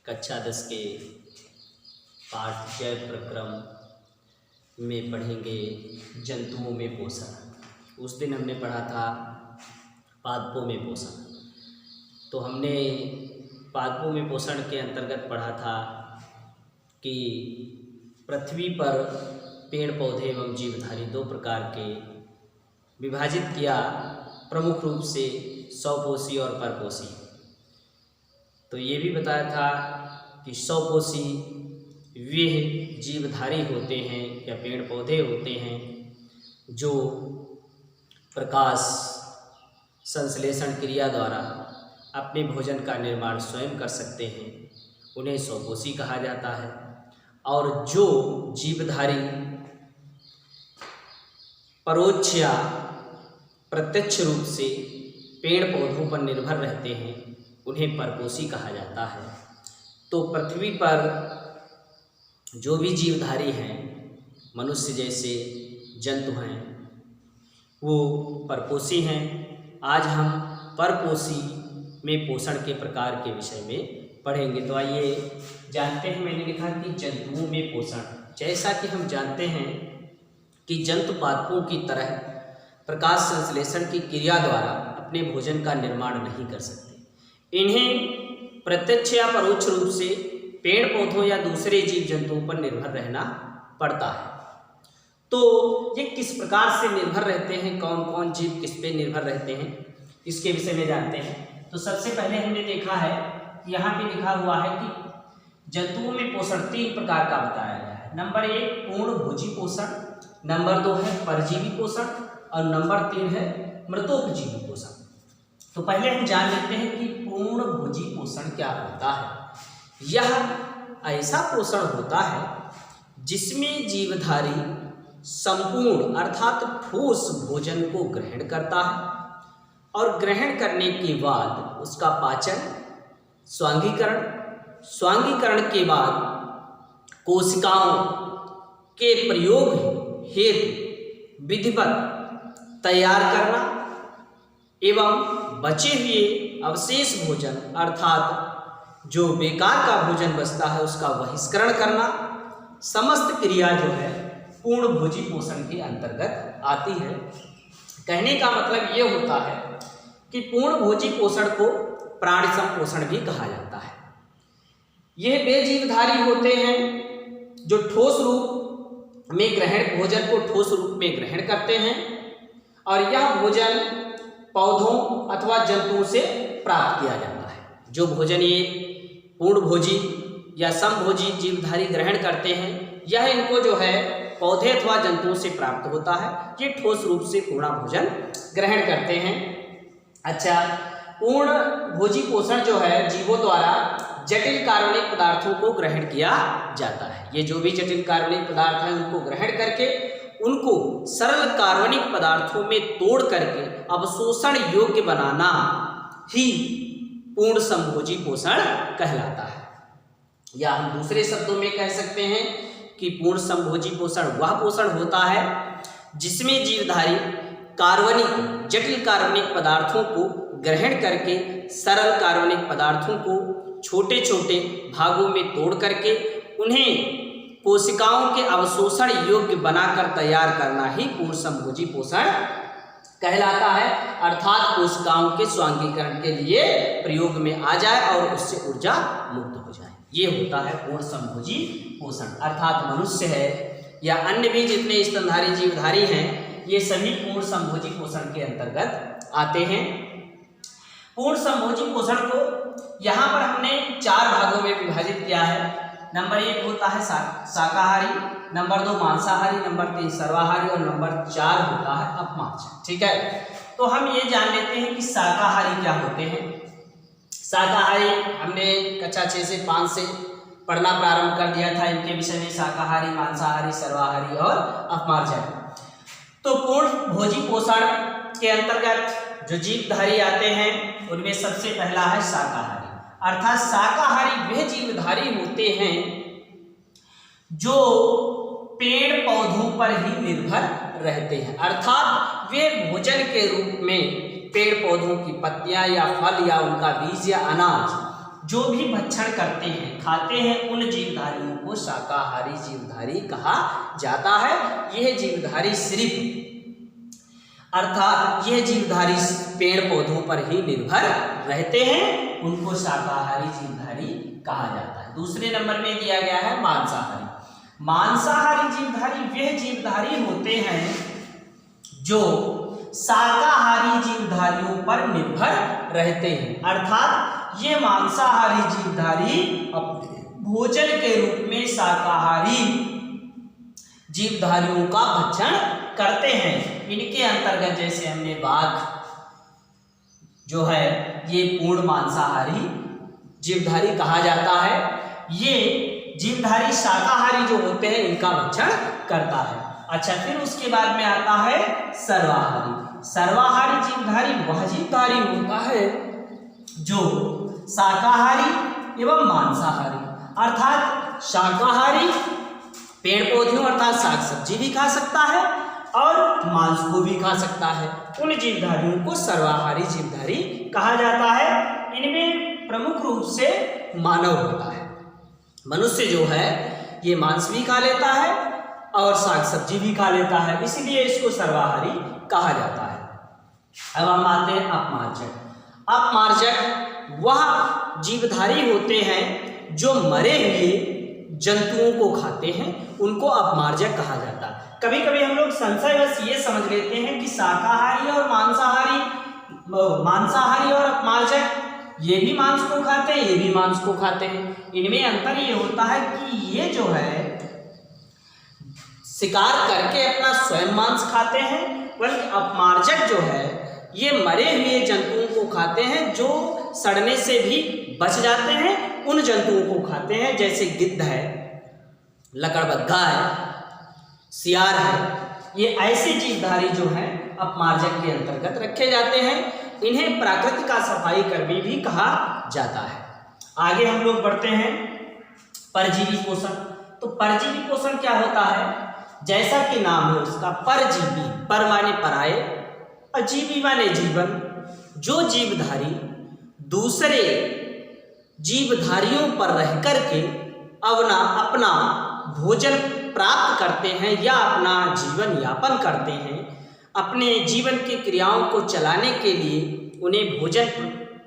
कक्षा 10 के पाठ जैव प्रक्रम में पढ़ेंगे जंतुओं में पोषण। उस दिन हमने पढ़ा था पादपों में पोषण। तो हमने पादपों में पोषण के अंतर्गत पढ़ा था कि पृथ्वी पर पेड़ पौधे एवं जीवधारी दो प्रकार के विभाजित किया, प्रमुख रूप से स्वपोषी और परपोषी। तो ये भी बताया था कि स्वपोषी वे जीवधारी होते हैं या पेड़ पौधे होते हैं जो प्रकाश संश्लेषण क्रिया द्वारा अपने भोजन का निर्माण स्वयं कर सकते हैं, उन्हें स्वपोषी कहा जाता है। और जो जीवधारी परोक्ष या प्रत्यक्ष रूप से पेड़ पौधों पर निर्भर रहते हैं, उन्हें परपोषी कहा जाता है। तो पृथ्वी पर जो भी जीवधारी हैं, मनुष्य जैसे जंतु हैं, वो परपोषी हैं। आज हम परपोषी में पोषण के प्रकार के विषय में पढ़ेंगे। तो आइए जानते हैं, मैंने लिखा कि जंतुओं में पोषण। जैसा कि हम जानते हैं कि जंतु पादपों की तरह प्रकाश संश्लेषण की क्रिया द्वारा अपने भोजन का निर्माण नहीं कर सकते। इन्हें प्रत्यक्ष या परोक्ष रूप से पेड़ पौधों या दूसरे जीव जंतुओं पर निर्भर रहना पड़ता है। तो ये किस प्रकार से निर्भर रहते हैं, कौन कौन जीव किस पे निर्भर रहते हैं, इसके विषय में जानते हैं। तो सबसे पहले हमने देखा है, यहाँ पे लिखा हुआ है कि जंतुओं में पोषण 3 प्रकार का बताया गया है। नंबर 1 पूर्णभोजी पोषण, नंबर 2 है परजीवी पोषण और नंबर 3 है मृतोपजीवी पोषण। तो पहले हम जान लेते हैं कि पूर्णभोजी पोषण क्या होता है। यह ऐसा पोषण होता है जिसमें जीवधारी संपूर्ण अर्थात ठोस भोजन को ग्रहण करता है और ग्रहण करने के बाद उसका पाचन, स्वांगीकरण के बाद कोशिकाओं के प्रयोग हेतु विधिवत तैयार करना एवं बचे हुए अवशेष भोजन अर्थात जो बेकार का भोजन बचता है उसका बहिष्करण करना, समस्त क्रिया जो है पूर्णभोजी पोषण के अंतर्गत आती है। कहने का मतलब ये होता है कि पूर्णभोजी पोषण को प्राणी संपोषण भी कहा जाता है। यह वे जीवधारी होते हैं जो ठोस रूप में भोजन को ठोस रूप में ग्रहण करते हैं और यह भोजन पौधों अथवा जंतुओं से प्राप्त किया जाता है। जो भोजन ये पूर्णभोजी या समभोजी जीवधारी ग्रहण करते हैं, यह इनको जो है पौधे अथवा जंतुओं से प्राप्त होता है। ये ठोस रूप से पूर्ण भोजन ग्रहण करते हैं। अच्छा, पूर्ण भोजी पोषण जो है जीवों द्वारा जटिल कार्बनिक पदार्थों को ग्रहण किया जाता है। ये जो भी जटिल कार्बनिक पदार्थ हैं उनको ग्रहण करके उनको सरल कार्बनिक पदार्थों में तोड़ करके अवशोषण योग्य बनाना ही पूर्ण समभोजी पोषण कहलाता है। या हम दूसरे शब्दों में कह सकते हैं कि पूर्ण समभोजी पोषण वह पोषण होता है जिसमें जीवधारी जटिल कार्बनिक पदार्थों को ग्रहण करके सरल कार्बनिक पदार्थों को छोटे छोटे भागों में तोड़ करके उन्हें कोशिकाओं के अवशोषण योग्य बनाकर तैयार करना ही पूर्ण समभोजी पोषण कहलाता है। अर्थात कोशिकाओं के स्वांगीकरण के लिए प्रयोग में आ जाए और उससे ऊर्जा मुक्त हो जाए, ये होता है पूर्ण समभोजी पोषण। अर्थात मनुष्य है या अन्य भी जितने स्तनधारी जीवधारी हैं, ये सभी पूर्ण समभोजी पोषण के अंतर्गत आते हैं। पूर्ण समभोजी पोषण को यहाँ पर हमने 4 भागों में विभाजित किया है। नंबर 1 होता है शाकाहारी, नंबर 2 मांसाहारी, नंबर 3 सर्वाहारी और नंबर 4 होता है अपमांसाहारी। ठीक है, तो हम ये जान लेते हैं कि शाकाहारी क्या होते हैं। शाकाहारी हमने कक्षा 6 से 5 से पढ़ना प्रारंभ कर दिया था इनके विषय में, शाकाहारी, मांसाहारी, सर्वाहारी और अपमांसाहारी। तो पूर्ण भोजी पोषण के अंतर्गत जो जीवधारी आते हैं उनमें सबसे पहला है शाकाहारी। अर्थात शाकाहारी वे जीवधारी होते हैं जो पेड़ पौधों पर ही निर्भर रहते हैं। अर्थात वे भोजन के रूप में पेड़ पौधों की पत्तियां या फल या उनका बीज या अनाज जो भी भक्षण करते हैं, खाते हैं, उन जीवधारियों को शाकाहारी जीवधारी कहा जाता है। यह जीवधारी सिर्फ अर्थात यह जीवधारी पेड़ पौधों पर ही निर्भर रहते हैं, उनको शाकाहारी जीवधारी कहा जाता है। दूसरे नंबर में दिया गया है मांसाहारी। मांसाहारी जीवधारी वह जीवधारी होते हैं जो शाकाहारी जीवधारियों पर निर्भर रहते हैं, अर्थात ये मांसाहारी जीवधारी भोजन के रूप में शाकाहारी जीवधारियों का भक्षण करते हैं। इनके अंतर्गत जैसे हमने बाघ जो है ये पूर्ण मांसाहारी जीवधारी कहा जाता है। ये जीवधारी शाकाहारी जो होते हैं इनका भक्षण करता है। अच्छा, फिर उसके बाद में आता है सर्वाहारी। सर्वाहारी जीवधारी वह जीवधारी होता है जो शाकाहारी एवं मांसाहारी, अर्थात शाकाहारी पेड़ पौधों अर्थात साग सब्जी भी खा सकता है और मांस को भी खा सकता है। उन जीवधारियों को सर्वाहारी जीवधारी कहा जाता है। इनमें प्रमुख रूप से मानव होता है। मनुष्य जो है ये मांस भी खा लेता है और साग सब्जी भी खा लेता है, इसलिए इसको सर्वाहारी कहा जाता है। अब हम आते हैं अपमार्जक। अपमार्जक वह जीवधारी होते हैं जो मरे हुए जंतुओं को खाते हैं, उनको अपमार्जक कहा जाता है। कभी कभी हम लोग संशयवश ये समझ लेते हैं कि शाकाहारी और मांसाहारी और अपमार्जक ये भी मांस को खाते हैं, ये भी मांस को खाते हैं। इनमें अंतर ये होता है कि ये जो है शिकार करके अपना स्वयं मांस खाते हैं, बल्कि अपमार्जक जो है ये मरे हुए जंतुओं को खाते हैं जो सड़ने से भी बच जाते हैं, उन जंतुओं को खाते हैं। जैसे गिद्ध है, लकड़बग्घा है, सियार है, ये ऐसे जीवधारी जो हैं अपमार्जक के अंतर्गत रखे जाते हैं। इन्हें प्राकृतिक का सफाई कर्मी भी कहा जाता है। आगे हम लोग बढ़ते हैं परजीवी पोषण। तो परजीवी पोषण क्या होता है? जैसा कि नाम है उसका, परजीवी, पर माने पराये, अजीवी माने जीवन। जो जीवधारी दूसरे जीवधारियों पर रह करके अपना भोजन प्राप्त करते हैं या अपना जीवन यापन करते हैं, अपने जीवन की क्रियाओं को चलाने के लिए उन्हें भोजन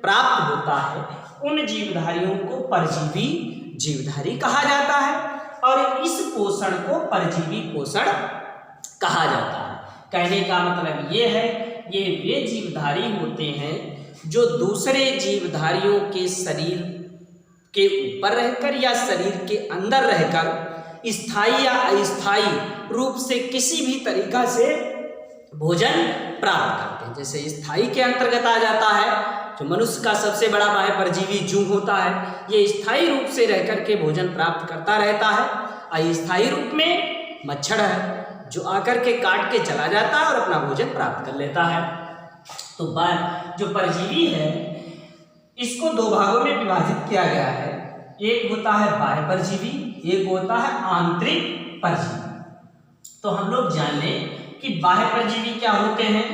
प्राप्त होता है, उन जीवधारियों को परजीवी जीवधारी कहा जाता है और इस पोषण को परजीवी पोषण कहा जाता है। कहने का मतलब ये है, ये वे जीवधारी होते हैं जो दूसरे जीवधारियों के शरीर के ऊपर रहकर या शरीर के अंदर रहकर स्थायी या अस्थायी रूप से किसी भी तरीका से भोजन प्राप्त करते हैं। जैसे स्थायी के अंतर्गत आ जाता है जो मनुष्य का सबसे बड़ा बाह्य परजीवी जूं होता है, ये स्थायी रूप से रहकर के भोजन प्राप्त करता रहता है। अस्थायी रूप में मच्छर है जो आकर के काट के चला जाता है और अपना भोजन प्राप्त कर लेता है। तो जो परजीवी है इसको दो भागों में विभाजित किया गया है। एक होता है बाह्य परजीवी, एक होता है आंतरिक परजीवी। तो हम लोग जान लें कि बाह्य परजीवी क्या होते हैं।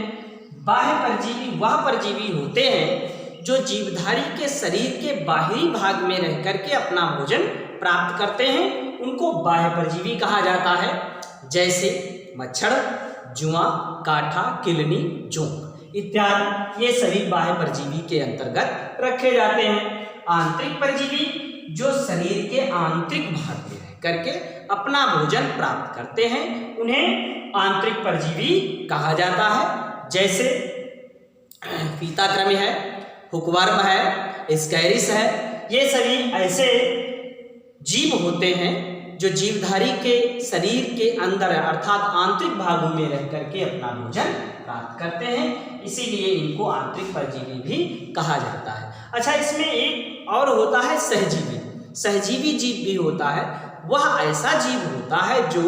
बाह्य परजीवी वह परजीवी होते हैं जो जीवधारी के शरीर के बाहरी भाग में रह करके अपना भोजन प्राप्त करते हैं, उनको बाह्य परजीवी कहा जाता है। जैसे मच्छर, जुआ, काठा, किलनी, जोंक इत्यादि, ये सभी बाह्य परजीवी के अंतर्गत रखे जाते हैं। आंतरिक परजीवी जो शरीर के आंतरिक भाग में रह करके अपना भोजन प्राप्त करते हैं, उन्हें आंतरिक परजीवी कहा जाता है। जैसे फीताकृमि है, हुकवर्म है, स्कैरिस है, ये सभी ऐसे जीव होते हैं जो जीवधारी के शरीर के अंदर अर्थात आंतरिक भागों में रह करके अपना भोजन प्राप्त करते हैं, इसीलिए इनको आंतरिक परजीवी भी कहा जाता है। अच्छा, इसमें एक और होता है सहजीवी। सहजीवी जीव भी होता है, वह ऐसा जीव होता है जो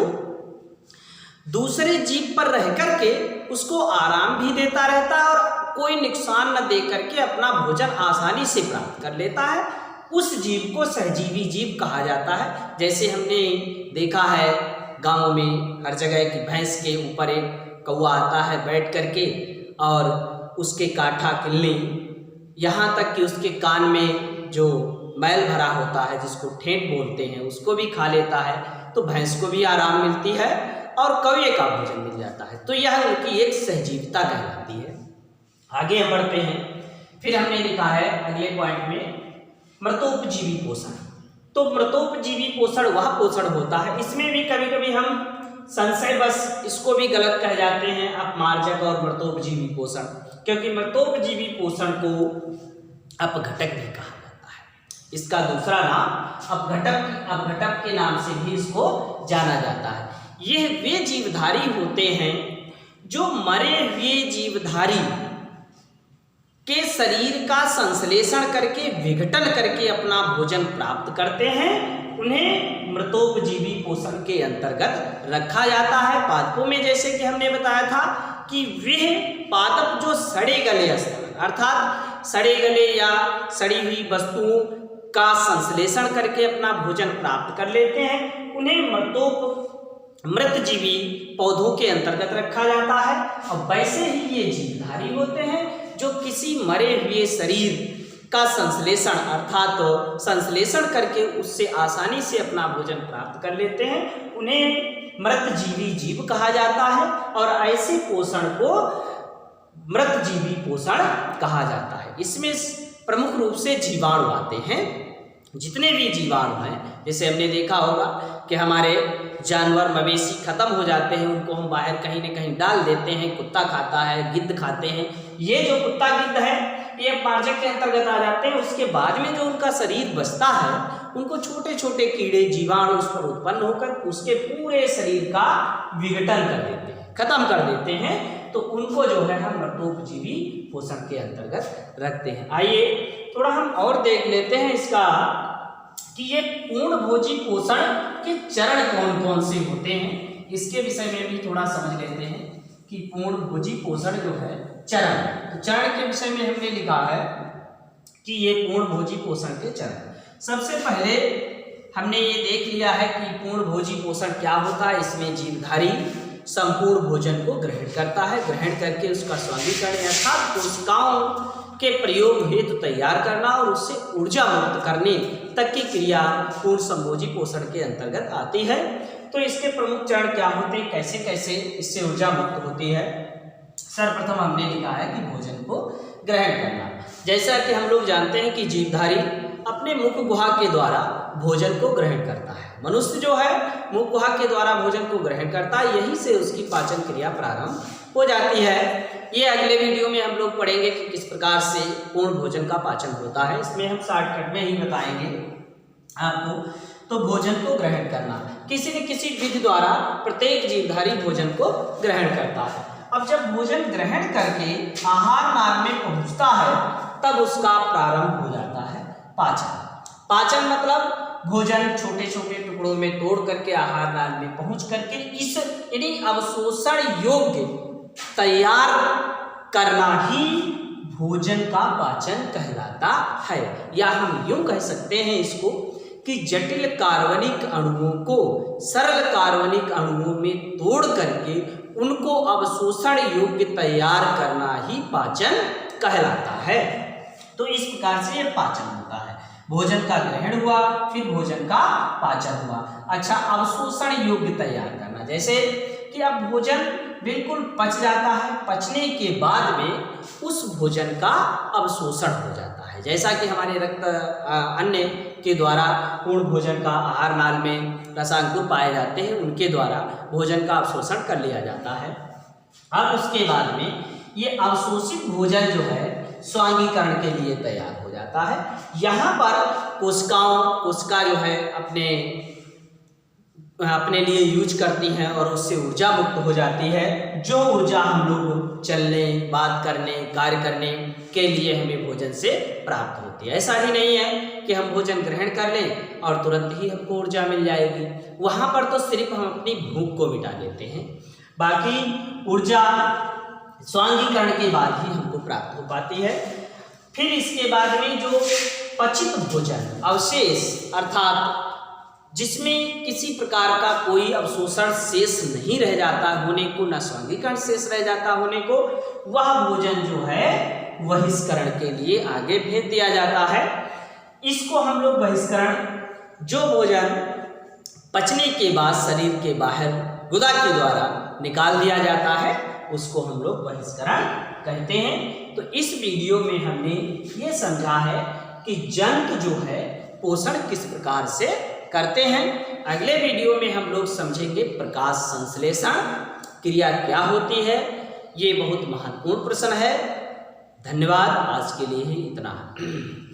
दूसरे जीव पर रह करके उसको आराम भी देता रहता है और कोई नुकसान न दे करके अपना भोजन आसानी से प्राप्त कर लेता है, उस जीव को सहजीवी जीव कहा जाता है। जैसे हमने देखा है गाँव में हर जगह की भैंस के ऊपर एक कौवा आता है बैठ करके और उसके काठा, किल्ली, यहाँ तक कि उसके कान में जो मैल भरा होता है जिसको ठेठ बोलते हैं उसको भी खा लेता है, तो भैंस को भी आराम मिलती है और कौवे का भोजन मिल जाता है। तो यह उनकी एक सहजीविता कहलाती है। आगे हम बढ़ते हैं। फिर हमने लिखा है अगले पॉइंट में मृतोपजीवी पोषण। तो मृतोपजीवी पोषण वह पोषण होता है, इसमें भी कभी कभी हम संशय बस इसको भी गलत कह जाते हैं अपमार्जक और मृतोपजीवी पोषण, क्योंकि मृतोपजीवी पोषण को अपघटक भी कहा जाता है। इसका दूसरा नाम अपघटक के नाम से भी इसको जाना जाता है। ये वे जीवधारी होते हैं जो मरे हुए जीवधारी के शरीर का संश्लेषण करके विघटन करके अपना भोजन प्राप्त करते हैं, उन्हें मृतोपजीवी पोषण के अंतर्गत रखा जाता है। पादपों में जैसे कि हमने बताया था कि वे पादप जो सड़े गले स्थान अर्थात सड़े गले या सड़ी हुई वस्तुओं का संश्लेषण करके अपना भोजन प्राप्त कर लेते हैं, उन्हें मृतजीवी पौधों के अंतर्गत रखा जाता है। और वैसे ही ये जीवधारी होते हैं जो किसी मरे हुए शरीर का संश्लेषण अर्थात संश्लेषण करके उससे आसानी से अपना भोजन प्राप्त कर लेते हैं, उन्हें मृतजीवी जीव कहा जाता है। और ऐसे पोषण को मृतजीवी पोषण कहा जाता है। इसमें प्रमुख रूप से जीवाणु आते हैं। जितने भी जीवाणु हैं, जैसे हमने देखा होगा कि हमारे जानवर मवेशी खत्म हो जाते हैं, उनको हम बाहर कहीं न कहीं डाल देते हैं, कुत्ता खाता है, गिद्ध खाते हैं। ये जो कुत्ता गिद्ध है ये अपमार्जक के अंतर्गत आ जाते हैं। उसके बाद में जो उनका शरीर बचता है, उनको छोटे छोटे कीड़े जीवाणु उस पर उत्पन्न होकर उसके पूरे शरीर का विघटन कर देते हैं, खत्म कर देते हैं। तो उनको जो है हम मृतोपजीवी पोषण के अंतर्गत रखते हैं। आइए थोड़ा हम और देख लेते हैं इसका कि ये पूर्णभोजी पोषण के चरण कौन कौन से होते हैं। इसके विषय में भी थोड़ा समझ लेते हैं कि पूर्णभोजी पोषण जो है चरण, तो चरण के विषय में हमने लिखा है कि ये पूर्णभोजी पोषण के चरण। सबसे पहले हमने ये देख लिया है कि पूर्णभोजी पोषण क्या होता है। इसमें जीवधारी संपूर्ण भोजन को ग्रहण करता है, ग्रहण करके उसका स्वांगीकरण अर्थात कोशिकाओं के प्रयोग हेतु तैयार करना और उससे ऊर्जा मुक्त करने तक की क्रिया पूर्ण संभोजी पोषण के अंतर्गत आती है। तो इसके प्रमुख चरण क्या होते हैं, कैसे कैसे इससे ऊर्जा मुक्त होती है। सर्वप्रथम हमने लिखा है कि भोजन को ग्रहण करना। जैसा कि हम लोग जानते हैं कि जीवधारी अपने मुख गुहा के द्वारा भोजन को ग्रहण करता है। मनुष्य जो है मुख गुहा के द्वारा भोजन को ग्रहण करता है, यहीं से उसकी पाचन क्रिया प्रारंभ हो जाती है। ये अगले वीडियो में हम लोग पढ़ेंगे कि किस प्रकार से पूर्ण भोजन का पाचन होता है। इसमें हम शॉर्टकट में ही बताएंगे आपको। तो भोजन को ग्रहण करना, किसी न किसी विधि द्वारा प्रत्येक जीवधारी भोजन को ग्रहण करता है। अब जब भोजन ग्रहण करके आहार नाल में पहुंचता है तब उसका प्रारंभ हो जाता है पाचन। पाचन मतलब भोजन छोटे छोटे टुकड़ों में तोड़ करके आहार नाल में पहुंच करके इस यानी अवशोषण योग्य तैयार करना ही भोजन का पाचन कहलाता है। या हम यूं कह सकते हैं इसको कि जटिल कार्बनिक अणुओं को सरल कार्बनिक अणुओं में तोड़ करके उनको अवशोषण योग्य तैयार करना ही पाचन कहलाता है। तो इस प्रकार से यह पाचन होता है। भोजन का ग्रहण हुआ, फिर भोजन का पाचन हुआ। अच्छा, अवशोषण योग्य तैयार करना, जैसे कि अब भोजन बिल्कुल पच जाता है, पचने के बाद में उस भोजन का अवशोषण हो जाता है। जैसा कि हमारे रक्त अन्न के द्वारा पूर्ण भोजन का आहार नाल में रसांकुर पाए जाते हैं, उनके द्वारा भोजन का अवशोषण कर लिया जाता है। अब उसके बाद में ये अवशोषित भोजन जो है स्वांगीकरण के लिए तैयार हो जाता है। यहाँ पर कोशिका जो है अपने लिए यूज करती हैं और उससे ऊर्जा मुक्त हो जाती है, जो ऊर्जा हम लोग चलने, बात करने, कार्य करने के लिए हमें भोजन से प्राप्त होती है। ऐसा ही नहीं है कि हम भोजन ग्रहण कर लें और तुरंत ही हमको ऊर्जा मिल जाएगी। वहाँ पर तो सिर्फ हम अपनी भूख को मिटा लेते हैं, बाकी ऊर्जा स्वांगीकरण के बाद ही हमको प्राप्त हो पाती है। फिर इसके बाद में जो पचित भोजन अवशेष अर्थात जिसमें किसी प्रकार का कोई अवशोषण शेष नहीं रह जाता होने को, न स्वांगीकरण शेष रह जाता होने को, वह भोजन जो है बहिष्करण के लिए आगे भेज दिया जाता है। इसको हम लोग बहिष्करण, जो भोजन पचने के बाद शरीर के बाहर गुदा के द्वारा निकाल दिया जाता है उसको हम लोग बहिष्करण कहते हैं। तो इस वीडियो में हमने ये समझा है कि जंतु जो है पोषण किस प्रकार से करते हैं। अगले वीडियो में हम लोग समझेंगे प्रकाश संश्लेषण क्रिया क्या होती है। ये बहुत महत्वपूर्ण प्रश्न है। धन्यवाद, आज के लिए ही इतना है।